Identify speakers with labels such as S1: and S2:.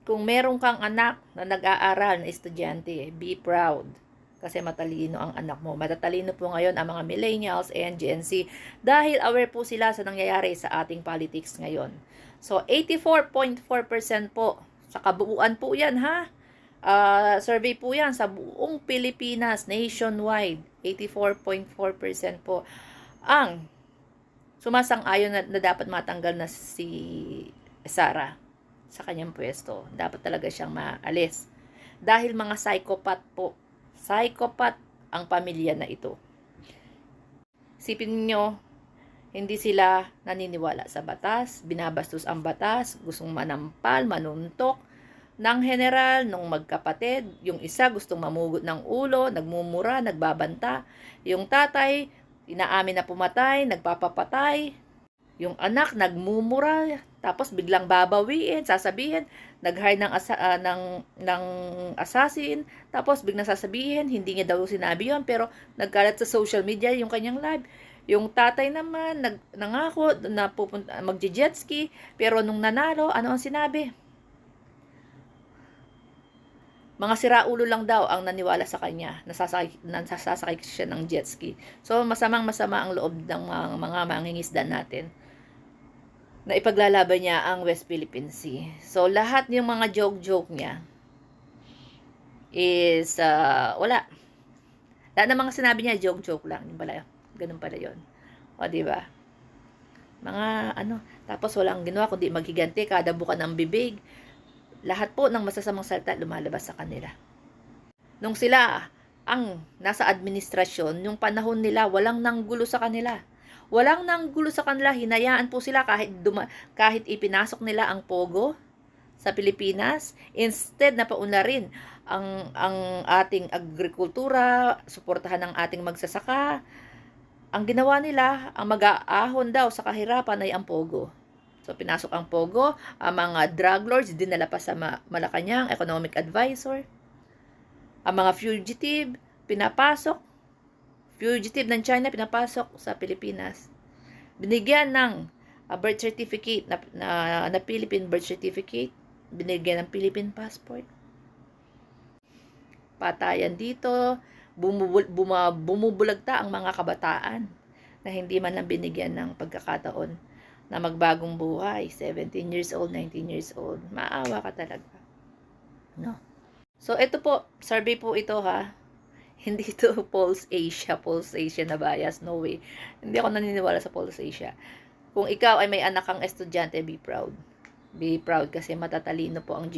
S1: Kung meron kang anak na nag-aaral na estudyante, be proud. Kasi matalino ang anak mo. Matatalino po ngayon ang mga millennials and Gen Z dahil aware po sila sa nangyayari sa ating politics ngayon. So, 84.4% po. Sa kabuuan po yan, ha? Survey po yan sa buong Pilipinas, nationwide. 84.4% po ang sumasang-ayon na dapat matanggal na si Sara sa kanyang pwesto. Dapat talaga siyang maalis. Dahil mga psychopath po. Psychopath ang pamilya na ito. Sipin niyo, hindi sila naniniwala sa batas, binabastos ang batas, gustong manampal, manuntok ng general, nung magkapatid. Yung isa gustong mamugot ng ulo, nagmumura, nagbabanta. Yung tatay, inaamin na pumatay, nagpapapatay. Yung anak nagmumura, tapos biglang babawiin, sasabihin, nag-hire ng assassin, tapos biglang sasabihin, hindi niya daw sinabi yun, pero nagkalat sa social media yung kanyang live. Yung tatay naman, nangako na pupunta, magje-jet ski, pero nung nanalo, ano ang sinabi? Mga siraulo lang daw ang naniwala sa kanya, nasasakay siya ng jet ski. So, masama ang loob ng mga mangingisda natin na ipaglalaban niya ang West Philippine Sea. So, lahat yung mga joke niya is, wala. Lahat ng mga sinabi niya, joke lang. Yung pala, ganun pala yun. O, diba? Mga, tapos walang ginawa kundi maghiganti, kada buka ng bibig. Lahat po ng masasamang salita lumalabas sa kanila. Nung sila ang nasa administrasyon, yung panahon nila, walang nanggulo sa kanila. Walang nanggulo sa kanila, hinayaan po sila kahit ipinasok nila ang pogo sa Pilipinas, instead na paunlarin ang ating agrikultura, suportahan ang ating magsasaka. Ang ginawa nila, ang mag-aahon daw sa kahirapan ay ang pogo. So, pinasok ang pogo, ang mga drug lords, dinala pa sa Malacanang, economic advisor. Ang mga fugitive, pinapasok. Fugitive ng China, pinapasok sa Pilipinas. Binigyan ng birth certificate, na Philippine birth certificate. Binigyan ng Philippine passport. Patayan dito, bumubulagta ang mga kabataan na hindi man lang binigyan ng pagkakataon na magbagong buhay, 17 years old, 19 years old. Maawa ka talaga. No. So, ito po, survey po ito, ha. Hindi ito Pulse Asia na bias. No way. Hindi ako naniniwala sa Pulse Asia. Kung ikaw ay may anak kang estudyante, be proud. Be proud kasi matatalino po ang